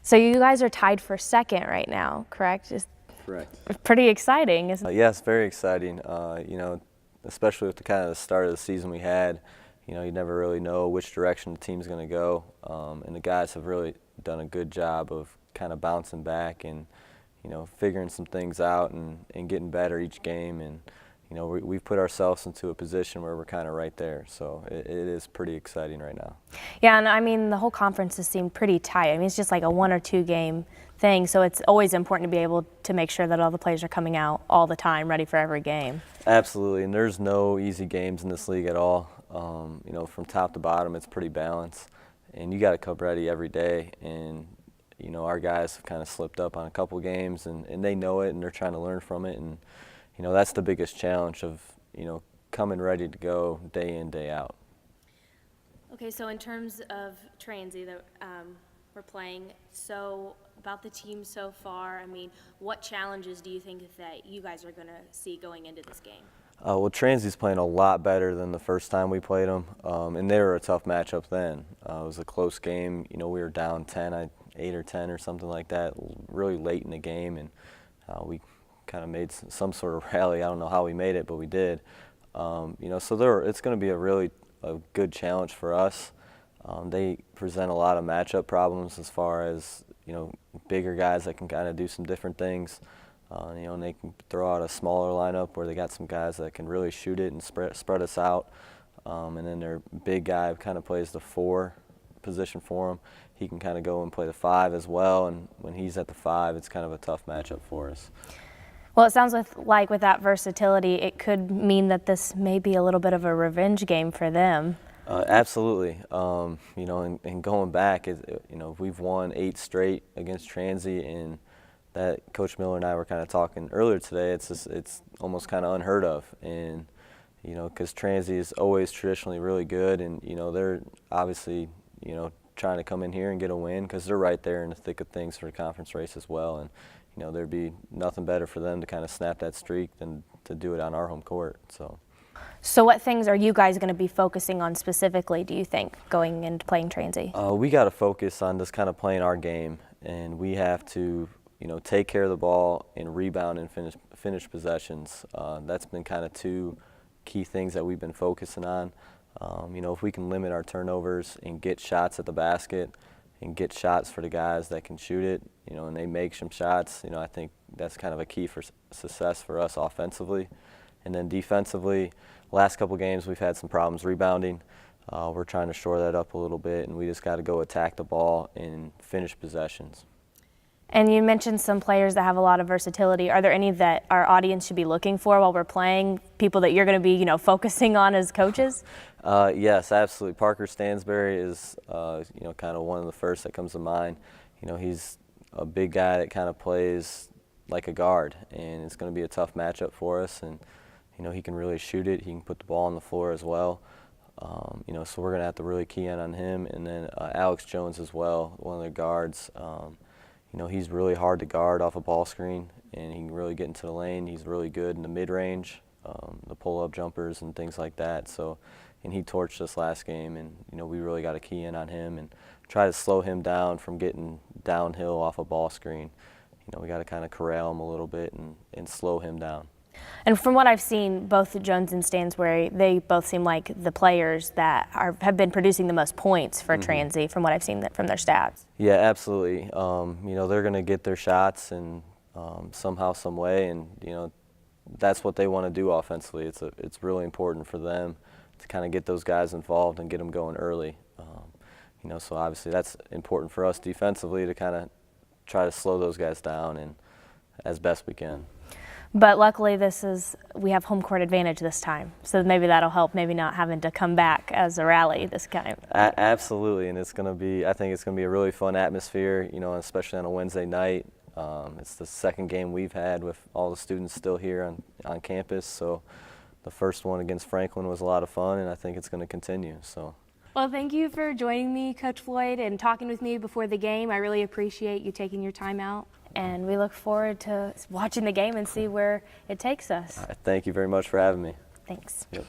So you guys are tied for second right now, correct? Correct. Pretty exciting, isn't it? Yes, very exciting. Especially with the kind of the start of the season we had, you never really know which direction the team's going to go. And the guys have really done a good job of kind of bouncing back and, figuring some things out and getting better each game. And, we've put ourselves into a position where we're kind of right there. So it is pretty exciting right now. Yeah, and I mean, the whole conference has seemed pretty tight. I mean, it's just like a 1 or 2 game thing, so it's always important to be able to make sure that all the players are coming out all the time, ready for every game. Absolutely, and there's no easy games in this league at all. From top to bottom, it's pretty balanced, and you got to come ready every day. And our guys have kind of slipped up on a couple games, and they know it, and they're trying to learn from it. And that's the biggest challenge of coming ready to go day in, day out. Okay, so in terms of Transy that we're playing, so about the team so far, I mean, what challenges do you think that you guys are going to see going into this game? Well, Transy's playing a lot better than the first time we played them, and they were a tough matchup then. It was a close game. We were down 8 or 10 or something like that, really late in the game, and we kind of made some sort of rally. I don't know how we made it, but we did. So it's going to be a good challenge for us. They present a lot of matchup problems as far as bigger guys that can kind of do some different things. And they can throw out a smaller lineup where they got some guys that can really shoot it and spread us out. And then their big guy kind of plays the 4 position for them. He can kind of go and play the 5 as well. And when he's at the 5, it's kind of a tough matchup for us. Well, it sounds like with that versatility, it could mean that this may be a little bit of a revenge game for them. Absolutely. And going back, we've won 8 straight against Transy, and that Coach Miller and I were kind of talking earlier today. It's almost kind of unheard of, and because Transy is always traditionally really good, and they're obviously trying to come in here and get a win because they're right there in the thick of things for the conference race as well, and there'd be nothing better for them to kind of snap that streak than to do it on our home court. So what things are you guys going to be focusing on specifically, do you think, going into playing Transy? We got to focus on just kind of playing our game, and we have to take care of the ball and rebound and finish possessions. That's been kind of 2 key things that we've been focusing on. If we can limit our turnovers and get shots at the basket and get shots for the guys that can shoot it, and they make some shots, I think that's kind of a key for success for us offensively. And then defensively, last couple games we've had some problems rebounding. We're trying to shore that up a little bit, and we just got to go attack the ball and finish possessions. And you mentioned some players that have a lot of versatility. Are there any that our audience should be looking for while we're playing, people that you're going to be focusing on as coaches? Yes, absolutely. Parker Stansberry is kind of one of the first that comes to mind. He's a big guy that kind of plays like a guard, and it's going to be a tough matchup for us. And he can really shoot it. He can put the ball on the floor as well. So we're going to have to really key in on him. And then Alex Jones as well, one of their guards. He's really hard to guard off a ball screen, and he can really get into the lane. He's really good in the mid-range, the pull-up jumpers and things like that. And he torched us last game, and we really got to key in on him and try to slow him down from getting downhill off a ball screen. We got to kind of corral him a little bit and slow him down. And from what I've seen, both Jones and Stansbury, they both seem like the players that have been producing the most points for Transy from what I've seen from their stats. Yeah, absolutely. They're going to get their shots and somehow, some way, and that's what they want to do offensively. It's really important for them to kind of get those guys involved and get them going early. So obviously that's important for us defensively to kind of try to slow those guys down and as best we can. But luckily we have home court advantage this time, so maybe that'll help, maybe not having to come back as a rally this time. Absolutely, and I think it's going to be a really fun atmosphere, especially on a Wednesday night. It's the second game we've had with all the students still here on campus, so the first one against Franklin was a lot of fun, and I think it's going to continue. Well, thank you for joining me, Coach Floyd, and talking with me before the game. I really appreciate you taking your time out, and we look forward to watching the game and see where it takes us. Thank you very much for having me. Thanks. Yep.